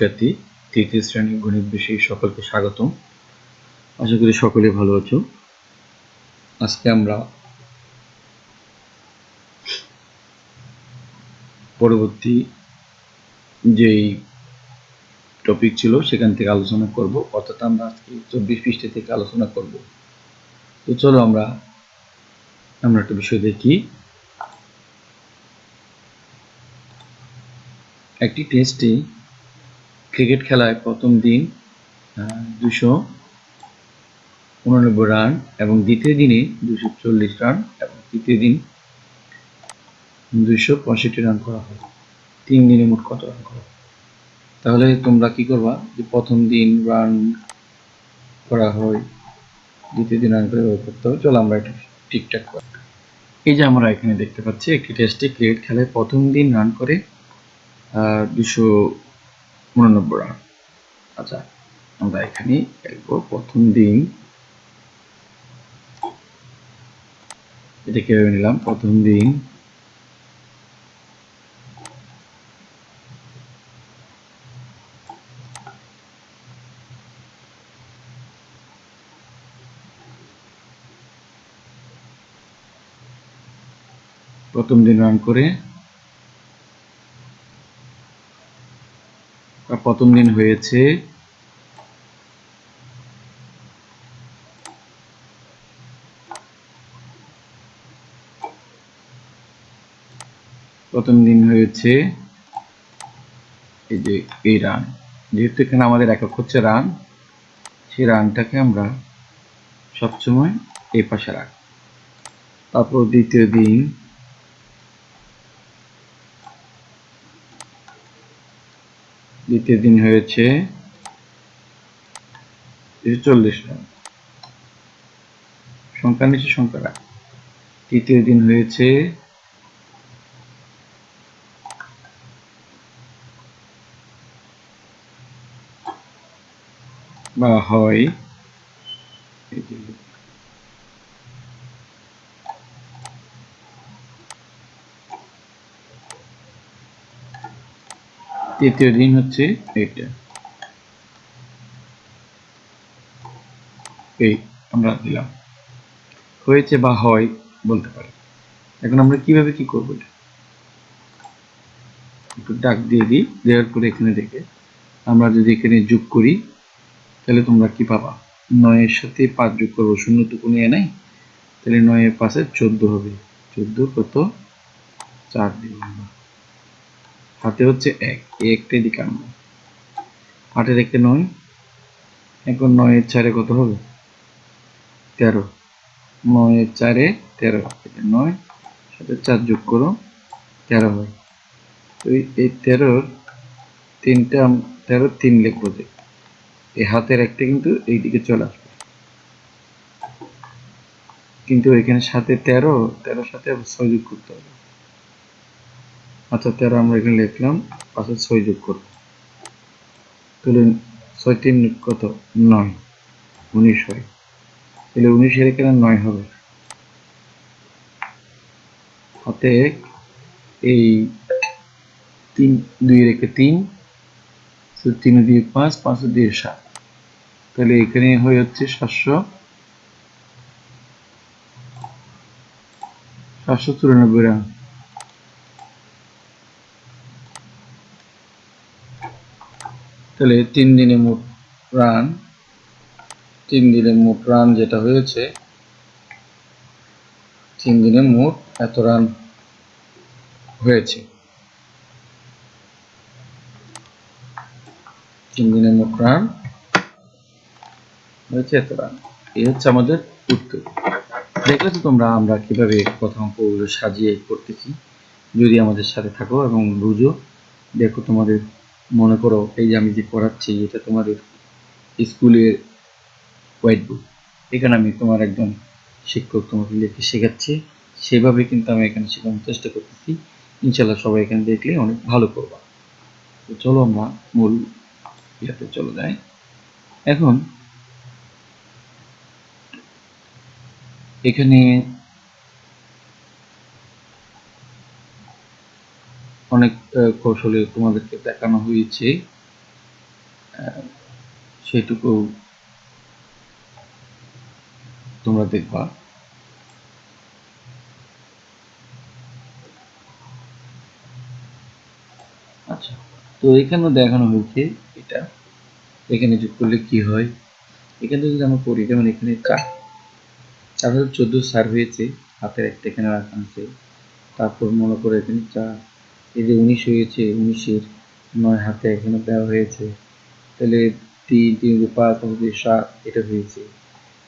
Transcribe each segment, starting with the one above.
শিক্ষার্থী, তৃতীয় শ্রেণীর গণিত বিষয়ে সকলকে স্বাগতম। আশা করি সকলে ভালো আছো। আজকে আমরা পরবর্তী যেই টপিক ছিল সেখান থেকে আলোচনা করব, অর্থাৎ আমরা আজকে 24 পৃষ্ঠা থেকে আলোচনা করব। তো চলো আমরা একটা বিষয় দেখি। একটি টেস্টে ক্রিকেট খেলায় প্রথম দিন 289 রান এবং দ্বিতীয় দিনে 240 রান এবং তৃতীয় দিন 265 রান করা হয়। 3 দিনে মোট কত রান করা হয়? তাহলে তোমরা কি করবা, যে প্রথম দিন রান করা হয়, দ্বিতীয় দিন রান করে করতে হবে। চলো আমরা এটা ঠিকঠাক করি। এই যে আমরা এখানে দেখতে পাচ্ছি একটি টেস্টে ক্রিকেট খেলায় প্রথম দিন রান করে 289 রান। আচ্ছা, আমরা এখানে দেখবো প্রথম দিন, এটা কিভাবে নিলাম। প্রথম দিন রান করে, প্রথম দিন হয়েছে এই যে এই রান, যেহেতু এখানে আমাদের একক হচ্ছে রান, সেই রানটাকে আমরা সবসময় এই পাশে রাখি। তারপর দ্বিতীয় দিন হয়েছে 40 রান, সংখ্যা নিচে সংখ্যা রাখ। তৃতীয় দিন হয়েছে বা হয় তৃতীয় দিন হচ্ছে এইটা, এই আমরা দিলাম, হয়েছে বা হয় বলতে পারি। এখন আমরা কিভাবে কি করবো, একটু ডাক দিয়ে দিই, দেওয়ার পরে এখানে দেখে আমরা যদি এখানে যোগ করি তাহলে তোমরা কি পাবা, 9 এর সাথে 5 যোগ করবো, শূন্যটুকু নিয়ে নাই, তাহলে 9 এর 5 14 হবে। 14 কত, 4 দিব আমরা, হাতে হচ্ছে 1, এই একটা দিকে আনবো, 8 এর 1 9, এখন 9 এর 4 কত হবে, 13, 9 এর 4 13, 9 সাথে 4 যোগ করো, 13 হয়। তো এই 13 তিনটা, 13 3 লিখবো, যে এই হাতের একটা কিন্তু এইদিকে চলে আসবে, কিন্তু এখানে সাথে 13 সাথে 6 যোগ করতে হবে। আচ্ছা, 13 আমরা এখানে লিখলাম, পাশে 6 যোগ করব, তাহলে 6 3 কত, 9, 19 হয়। তাহলে 19 এর এখানে 9 হবে, হাতে এই 3 2 রেখে 3, 3 দিয়ে 5, 5 দিয়ে 7, তাহলে এখানে হয়ে যাচ্ছে 794 রান। তাহলে 3 দিনে মোট রান যেটা হয়েছে, 3 দিনে মোট এত রান হয়েছে, 3 দিনে মোট রান হয়েছে এত রান। এই হচ্ছে আমাদের উত্তর। দেখলে তো তোমরা আমরা কিভাবে কথা অঙ্কগুলো সাজিয়ে করতেছি। যদি আমাদের সাথে থাকো এবং বুঝো, দেখো তোমাদের মনে করো এই যে আমি যে পড়াচ্ছি, এটা তোমাদের স্কুলের হোয়াইট বুক, এখানে আমি তোমার একজন শিক্ষক তোমাকে লিখে শেখাচ্ছি, সেভাবে কিন্তু আমি এখানে শেখানোর চেষ্টা করতেছি। ইনশাল্লাহ সবাই এখানে দেখলে অনেক ভালো করবা। তো চলো আমরা মূল ইয়াতে চলে যাই। এখন এখানে অনেক কৌশলে তোমাদেরকে দেখানো হয়েছে, সেটুকু তোমরা দেখবা। আচ্ছা, তো এখানে দেখানো হয়েছে এটা এখানে যোগ করলে কি হয়। এখানে যদি আমরা করি, যেমন এখানে 4,14 স্যার হয়েছে, হাতের একটা এখানে রাখা আছে। তারপর মনে করে এখানে 4, এই যে 19 হয়েছে, 19-এর 9 হাতে এখানে দেওয়া হয়েছে, তাহলে 3, 3, 5, 7 এটা হয়েছে।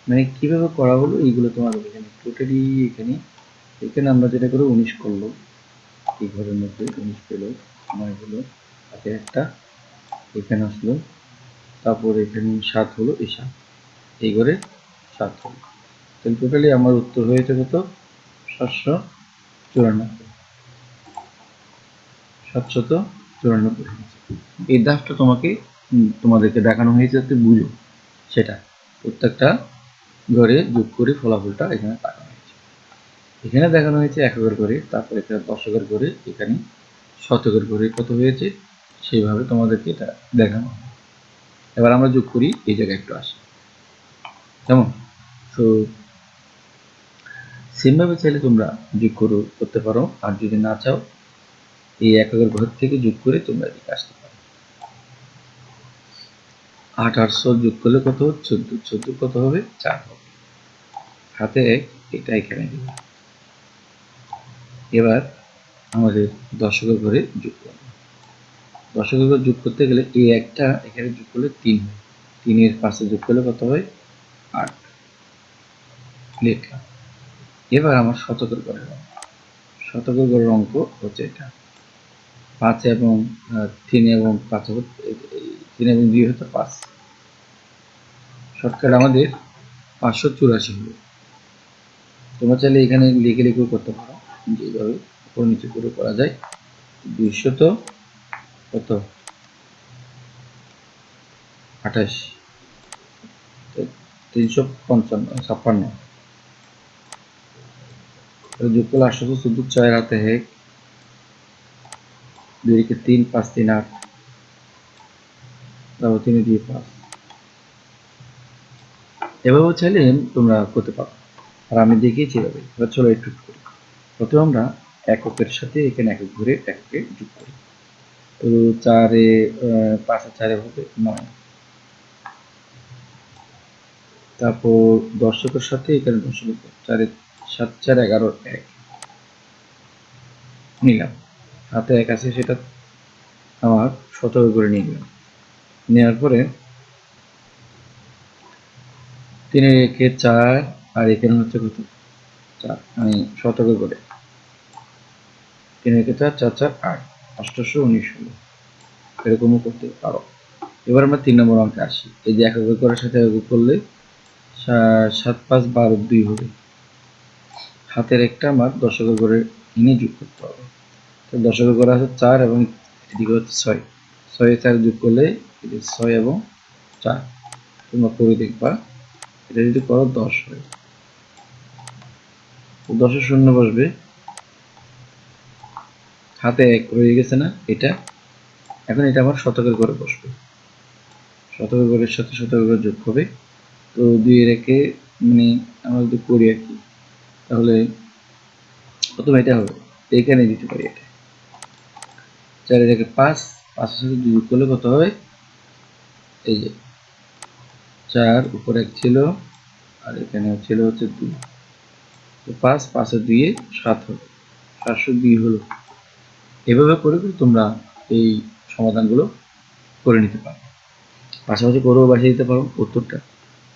মানে কিভাবে করা হলো এইগুলো তোমাদের এখানে টোটালি এখানে এখানে আমরা যেটা করে 19 করলো, এই ঘরের মধ্যে 19 পেলো, 9 হলো, হাতে একটা এখানে আসলো, তারপর এখানে 7 হলো, এই 7 এই ঘরে 7 হলো। তাহলে টোটালি আমার উত্তর হয়েছে কত? 794। 794 হয়েছে। এই ধাপটা তোমাদেরকে দেখানো হয়েছে যাতে বুঝো, সেটা প্রত্যেকটা ঘরে যোগ করে ফলাফলটা এখানে দেখানো হয়েছে। এখানে দেখানো হয়েছে এককের ঘরে, তারপর এখানে দশকের ঘরে, এখানে শতকের ঘরে কত হয়েছে সেইভাবে তোমাদেরকে এটা দেখানো হবে। এবার আমরা যোগ করি, এই জায়গায় একটু আসি। কেমন? তো সেমভাবে চাইলে তোমরা যোগ করতে পারো, আর যদি না চাও এই এককের ঘর থেকে যোগ করে তোমরা এদিকে আসতে পারো। 800 যোগ করলে কত? 14, 14 কত হবে? 4 হবে। হাতে 1, এটা এখানে দিবে। এবার আমাদের দশকের ঘরে যোগ করব। দশকের ঘরে যোগ করতে গেলে এই একটা এখানে যোগ করলে 3 হয়, 3-এর পাশে যোগ করলে কত হয়? 8 লিখলাম। এবার আমার শতকের ঘরের অঙ্ক, শতকের ঘরের অঙ্ক হচ্ছে এটা। 5 এবং 3 এবং 5 3 এবং 2 হতো 5। শর্টকাট আমাদের 584 হলো। তোমরা চাইলে এখানে লিখে লিখেও করতে পারো, যেভাবে উপর নিচে করে করা যায়। 200 কত? 28, 356 যোগ করলে 814, 6 হাতে 1, 2 কে 3, 5 3 8, তারপর 3 দিয়ে 5। এভাবেও চাইলে তোমরা করতে পারো, আর আমি দেখিয়েছি এভাবে। এবার চলো একটু করি। প্রথমে আমরা এককের সাথে এখানে একক ঘুরে এককে যোগ করি। তো 4-এ 5 আর 4 হবে 9, তারপর দশকের সাথে এখানে দশকের 4-এ 7 4 11 1 নিলাম, হাতে 1 আছে, সেটা আমার শতক করে নিয়ে নিলাম। নেওয়ার পরে 3 একে 4, আর এখানে হচ্ছে কত? 4, আমি শতক করে 3 একে 4, 4 4 8, 819 হলো। এরকমও করতে পারো। এবার আমরা 3 নম্বর অঙ্কে আসি। এই যে একক করার সাথে একক করলে 7 5 12 2 হবে। হাতের একটা আমার দশকের ঘরে এনে যোগ করতে হবে। তো দশকের ঘরে আছে 4 এবং এদিকে হচ্ছে 6, 6 এ 4 যোগ করলে 6 এবং 4 তোমরা করে দেখবা। এটা যদি করো 10 হয়, তো 10-এ শূন্য বসবে, হাতে 1 রয়ে গেছে না এটা। এখন এটা আমার শতকের ঘরে বসবে, শতকের ঘরের সাথে শতকের ঘর যোগ হবে। তো 2 এর একে মানে আমরা যদি করি আর কি, তাহলে প্রথমে এটা হবে, এখানে দিতে পারি এটা। 4 এর একে 5, 5 এর সাথে 2 যোগ করলে কত হবে? এই যে 4 উপরে 1 ছিল, আর এখানে ছিল হচ্ছে 2, তো 5 5 এর 2 এ 7 হবে, 702 হলো। এভাবে করে তোমরা এই সমাধানগুলো করে নিতে পারো। পাশাপাশি করেও বাসিয়ে দিতে পারো উত্তরটা,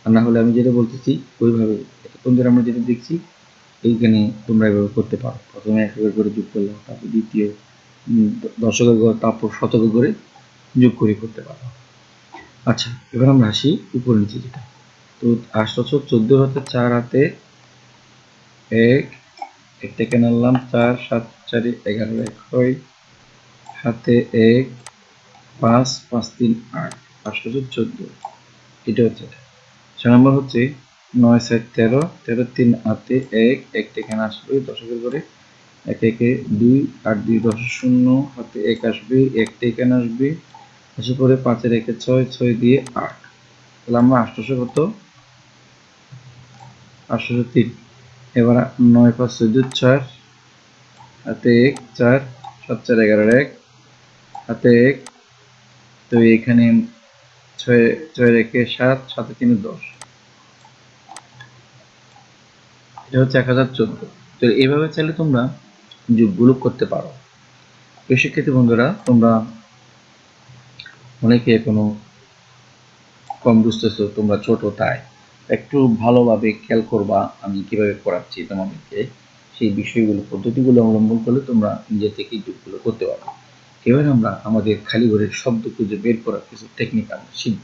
আর না হলে আমি যেটা বলতেছি ওইভাবে এতক্ষণ ধরে আমরা যেটা দেখছি এইখানে তোমরা এভাবে করতে পারো। প্রথমে এককের করে যোগ করলাম, তারপর দ্বিতীয় দশকের ঘর, তারপর শতকের করে যোগ করে করতে পারো। আচ্ছা, এবার আমরা আসি উপর নিচে যেটা। তো 814 হাতে 4 হাতে 1, একটা কেন আনলাম 4, 7 4 11 1 হয়, হাতে 1 5 5 3 8, 814 এটা হচ্ছে এটা। 6 নম্বর হচ্ছে 9 7 13, 13 3 হাতে 1, একটা এখানে আসবে দশকের ঘরে, 1 1 2, 8 2 10 0, হাতে 1 আসবে, একটা এখানে আসবে, আসার পরে 5 একে 6, 6 দিয়ে 8, তাহলে আমরা 800 কত, 803। এবার 9 5 14 4, হাতে 1 4, 7 4 11 1, হাতে 1, তো এখানে 6 6 রেখে 7, 7 3 10, এটা হচ্ছে 1014। তো এইভাবে চাইলে তোমরা যোগগুলো করতে পারো। তো শিক্ষার্থী বন্ধুরা, তোমরা অনেকে এখনো কম বুঝতেছো, তোমরা ছোট, তাই একটু ভালোভাবে খেয়াল করবা আমি কিভাবে পড়াচ্ছি তোমাদেরকে। সেই বিষয়গুলো, পদ্ধতিগুলো অবলম্বন করলে তোমরা নিজে থেকেই যোগগুলো করতে পারবে। এবার আমরা আমাদের খালি ঘরের শব্দ খুঁজে বের করার কিছু টেকনিক আমরা শিখব।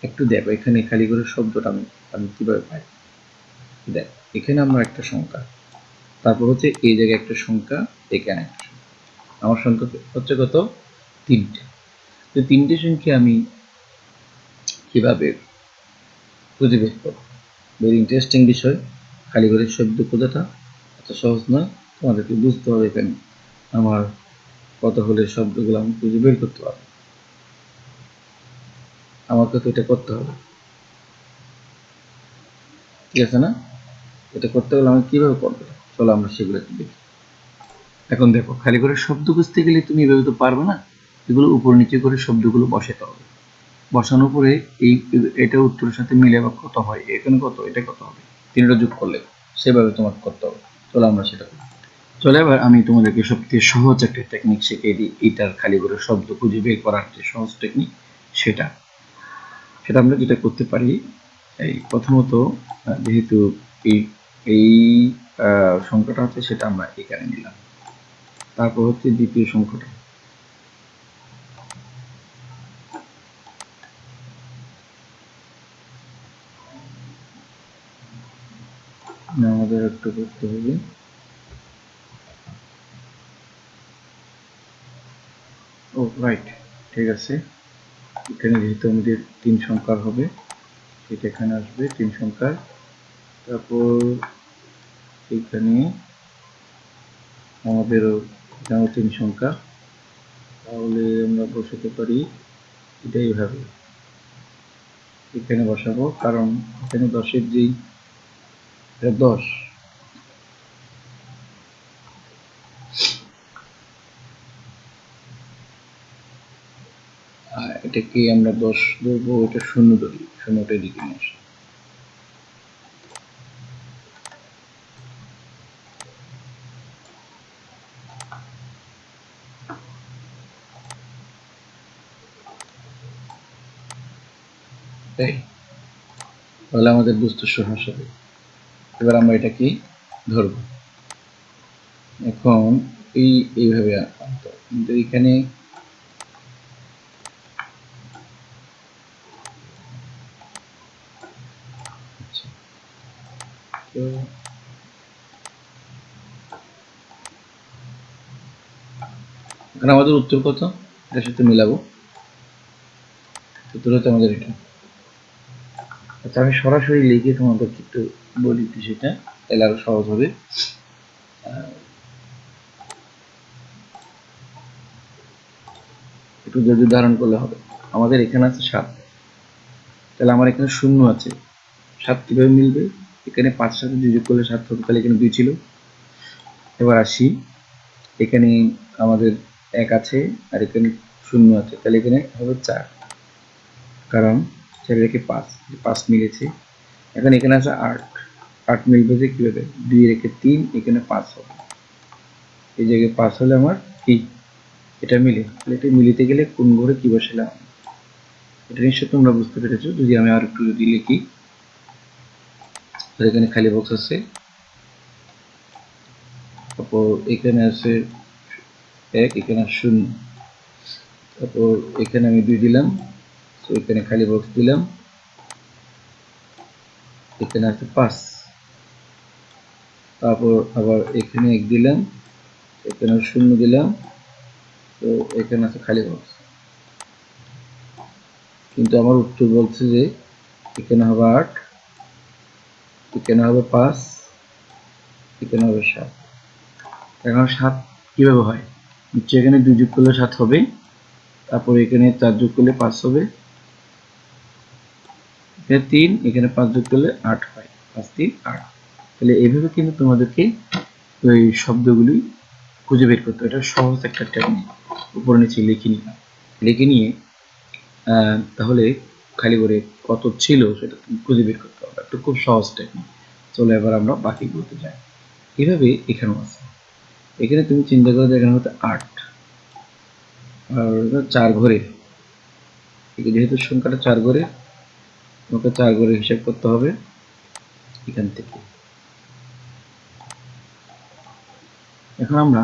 একটু দেখো এখানে খালি ঘরের শব্দটা আমি কিভাবে পাই। দেখ, এখানে আমরা একটা সংখ্যা, তারপর হচ্ছে এই জায়গায় একটা সংখ্যা, এখানে একটা সংখ্যা, আমার সংখ্যা হচ্ছে কত, 3টে। তো 3টে সংখ্যা আমি কিভাবে খুঁজে বের করব? ভেরি ইন্টারেস্টিং বিষয়। খালি ঘরের শব্দ খোঁজাটা এত সহজ নয়, তোমাদেরকে বুঝতে হবে এখানে আমার কত হলে শব্দগুলো আমি খুঁজে বের করতে পারবো। আমাকে তো এটা করতে হবে, ঠিক আছে না? এটা করতে হলে আমি কিভাবে করবো, চলো আমরা সেগুলো একটু দেখি। এখন দেখো, খালি করে শব্দ খুঁজতে গেলে তুমি এভাবে তো পারবে না, এগুলো উপর নিচে করে শব্দগুলো বসাতে হবে। বসানোর পরে এটা উত্তরের সাথে মিলে বা কত হয়, এখানে কত, এটা কত হবে, তিনটা যোগ করলে সেভাবে তোমাকে করতে হবে। চলো আমরা সেটা করি। চলে, এবার আমি তোমাদেরকে সবথেকে সহজ একটা টেকনিক শিখিয়ে দিই, এটার খালি করে শব্দ খুঁজে বের করার যে সহজ টেকনিক, সেটা সেটা আমরা যেটা করতে পারি। এই প্রথমত, যেহেতু এই এই সংখ্যাটা আছে সেটা আমরা এখানে নিলাম, তারপর হচ্ছে দ্বিতীয় সংখ্যাটা, আমাদের একটু করতে হবে। ও রাইট, ঠিক আছে। এখানে যেহেতু আমাদের 3 সংখ্যার হবে, সেটা এখানে আসবে 3 সংখ্যার। তারপর এখানে আমাদেরও 3 সংখ্যা, তাহলে আমরা বসাতে পারি এটা এইভাবে। এখানে বসাবো কারণ এখানে 10-এর যেই 10, এটাকে আমরা 10 ধরবো, এটা 0 ধরি, 0টা দিকে নিয়ে আসি। তাই তাহলে আমাদের বুঝতে সহজ হবে। এবার আমরা এটা কি ধরবো, এখন এইভাবে আনতে হবে। কিন্তু এখানে তো এখানে আমাদের উত্তর কত, এটার সাথে মিলাবো। উত্তর হচ্ছে আমাদের এটা। আচ্ছা, আমি সরাসরি লিখে তোমাদেরকে একটু বলি সেটা, তাহলে আরো সহজ হবে। একটু যদি ধারণ করলে হবে। আমাদের এখানে আছে 7, তাহলে আমার এখানে 0 আছে, 7 কিভাবে মিলবে? এখানে 5 সাথে 2 যোগ করলে 7 হবে, তাহলে এখানে 2 ছিল। এবার আসি, এখানে আমাদের 1 আছে আর এখানে 0 আছে, তাহলে এখানে হবে 4, কারণ 4 রেখে 5 মিলেছে। এখন এখানে আছে 8, 8 মিলবে যে কিভাবে, 2 রেখে 3, এখানে 5 হবে, এই জায়গায় 5 হলে আমার কি এটা মিলে। তাহলে এটা মিলিতে গেলে কোন ঘরে কি বসালাম, এটা নিশ্চয় তোমরা বুঝতে পেরেছো। যদি আমি আর একটু যদি লিখি, এখানে খালি বক্স আছে, তারপর এখানে আছে 1, এখানে 0, তারপর এখানে আমি 2 দিলাম, তো এখানে খালি বক্স দিলাম, এখানে আছে 5, তারপর আবার এখানে 1 দিলাম, এখানে 0 দিলাম, তো এখানে আছে খালি বক্স। কিন্তু আমার উত্তর বলছে যে এখানে হবে 8, এখানে হবে 5, এখানে হবে 7। এখন 7 কিভাবে হয়, নিশ্চয়ই এখানে 2 যোগ করলে 7 হবে, তারপরে এখানে 4 যোগ করলে 5 হবে, এখানে 3, এখানে 5 যোগ করলে 8 হয়, 5 3 8। তাহলে এইভাবে কিন্তু তোমাদেরকে ওই শব্দগুলি খুঁজে বের করতে হবে। এটা সহজ একটা টেকনিক, উপরে নিচে লিখে নিলাম, লিখে নিয়ে তাহলে খালি করে কত ছিল সেটা তুমি খুঁজে বের করতে হবে, একটা খুব সহজ টেকনিক। চলো এবার আমরা বাকি করতে যাই। এভাবে এখানেও আছে, এখানে তুমি চিন্তা করো যে এখানে হতে 8 আর 4 ঘরে, যেহেতু সংখ্যাটা 4 ঘরে, তোমাকে 4 ঘরে হিসাব করতে হবে এখান থেকে। এখন আমরা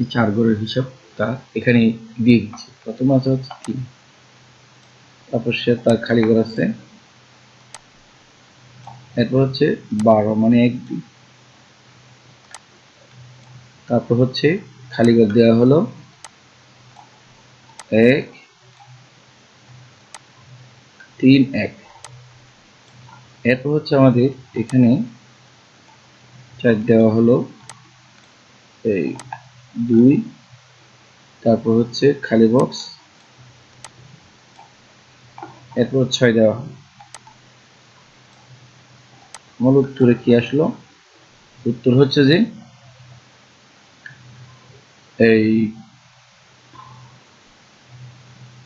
এই 4 ঘরের হিসাবটা এখানে দিয়ে দিচ্ছি। প্রথম আছে হচ্ছে 3, তারপর সে তার খালি ঘর আছে, এরপর হচ্ছে 12 মানে 1 2, তারপর হচ্ছে খালি ঘর দেওয়া হলো 1 3 1, এরপর হচ্ছে আমাদের এখানে 4 দেওয়া হলো এই 2, তারপর হচ্ছে খালি বক্স, এরপর 6 দেওয়া হলো। মূল উত্তরে কি আসলো? উত্তর হচ্ছে যে এই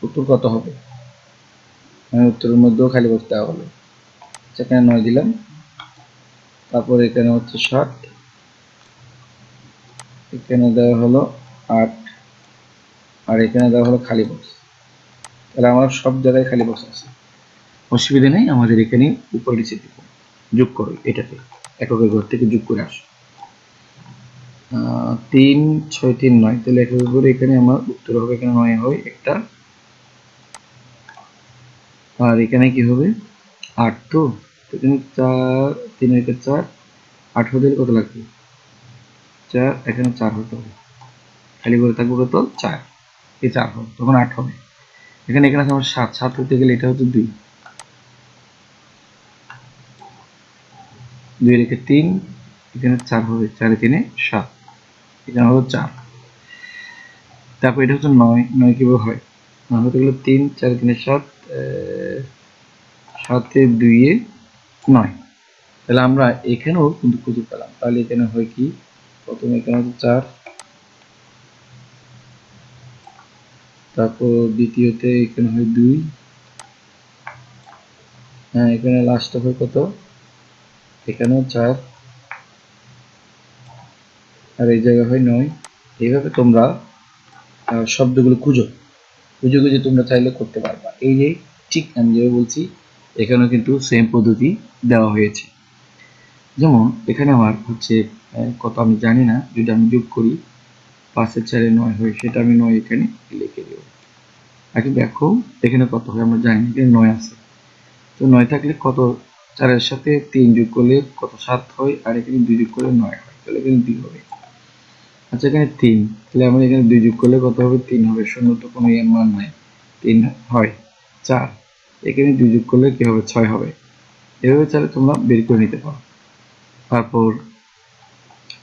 উত্তর কত হবে, উত্তরের মধ্যেও খালি বক্স দেওয়া হলো, সেখানে 9 দিলাম, তারপর এখানে হচ্ছে 7, এখানে দেওয়া হলো 8, আর এখানে দেওয়া হলো খালি বক্স। তাহলে আমার সব জায়গায় খালি বক্স আছে, অসুবিধা নেই, আমাদের এখানে উপরে নিচে দিব, যোগ করো এটাতে, এককের ঘর থেকে যোগ করে আসো। 3 6 3 9, তাহলে এককের ঘরে এখানে আমার উত্তর হবে, এখানে 9 হয় একটা, আর এখানে কি হবে 8, তো এখানে 4 3 এর 4, 8 হতে কত লাগবে 4, এখানে 4 হতে হবে, খালি করে থাকবে কত 4, এই 4 হবে, তখন 8 হবে। এখানে আছে আমার 7, 7 হতে গেলে এটা হচ্ছে 2, 2 রেখে 3, এখানে 4 হবে, 4 এ 3 7, এখানে হলো 4, তারপর এটা হচ্ছে 9, 9 কিভাবে হয়, 9 হতে গেলে 3 4 3 7, 7 এ 2 এ 9, তাহলে আমরা এখানেও কিন্তু খুঁজে পেলাম। তাহলে এখানে হয় কি, প্রথমে এখানে হচ্ছে 4, তারপর দ্বিতীয়তে এখানে হয় 2, হ্যাঁ এখানে লাস্টে হয় কত, এখানেও 4, আর এই জায়গায় হয় 9। এইভাবে তোমরা শব্দগুলো খুঁজে খুঁজে তোমরা চাইলে করতে পারবা। এই যে ঠিক আমি যেভাবে বলছি এখানেও কিন্তু সেম পদ্ধতি দেওয়া হয়েছে। যেমন এখানে আমার হচ্ছে কত আমি জানি না, যদি আমি যোগ করি 5 এর 4 এ 9 হয়, সেটা আমি 9 এখানে লিখে দেব। আগে দেখো এখানে কত হয় আমরা জানি, এখানে 9 আছে, তো 9 থাকলে কত, 4 এর সাথে 3 যোগ করলে কত 7 হয়, আর এখানে 2 যোগ করলে 9 হয়, তাহলে এখানে 2 হবে। আচ্ছা এখানে 3, তাহলে আমরা এখানে 2 যোগ করলে কত হবে 3 হবে, শূন্য তো কোনো মান নাই, 3 হয় 4, এখানে 2 যোগ করলে কি হবে 6 হবে। এভাবে চাইলে তোমরা বের করে নিতে পারো। তারপর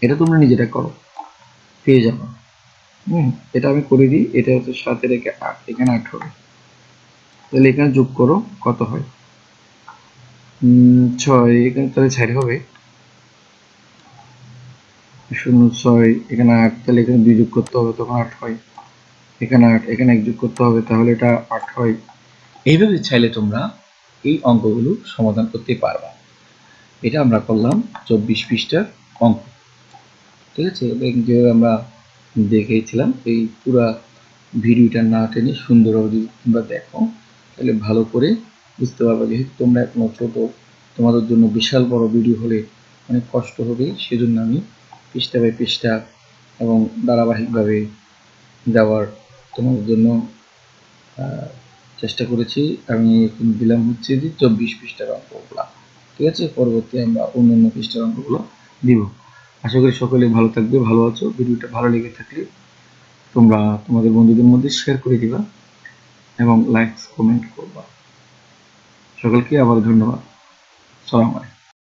এটা তোমরা নিজেরা করো, পেয়ে যাবো। এটা আমি করে দিই, এটা হচ্ছে 7 রেখে 8, এখানে 8 হবে, তাহলে এখানে যোগ করো কত হয় 6, এখানে তাহলে 4 হবে, 0 6, এখানে 8, তাহলে এখানে 2 যোগ করতে হবে, তখন 8 হয়, এখানে 8, এখানে 1 যোগ করতে হবে, তাহলে এটা 8 হয়। এইভাবে চাইলে তোমরা এই অঙ্কগুলো সমাধান করতে পারবা। এটা আমরা করলাম 24 পৃষ্ঠার অঙ্ক, ঠিক আছে। যেভাবে আমরা দেখেছিলাম, এই পুরা ভিডিওটা না টেনে সুন্দরভাবে যদি তোমরা দেখো তাহলে ভালো করে বুঝতে পারবে। যেহেতু তোমরা এখনো ছোট, তোমাদের জন্য বিশাল বড় ভিডিও হলে অনেক কষ্ট হবে, সেজন্য আমি পৃষ্ঠা বাই পৃষ্ঠা এবং ধারাবাহিকভাবে দেওয়ার তোমাদের জন্য চেষ্টা করেছি। আমি এখন দিলাম হচ্ছে যে 24 পৃষ্ঠার অঙ্কগুলো, ঠিক আছে। পরবর্তী আমরা অন্যান্য পৃষ্ঠার অঙ্কগুলো দিব। আশা করি সকলে ভালো থাকবে, ভালো আছো। ভিডিওটা ভালো লেগে থাকলে তোমরা তোমাদের বন্ধুদের মধ্যে শেয়ার করে দিবা এবং লাইক কমেন্ট করবা। সকলকে আবার ধন্যবাদ। সালাম আলাইকুম।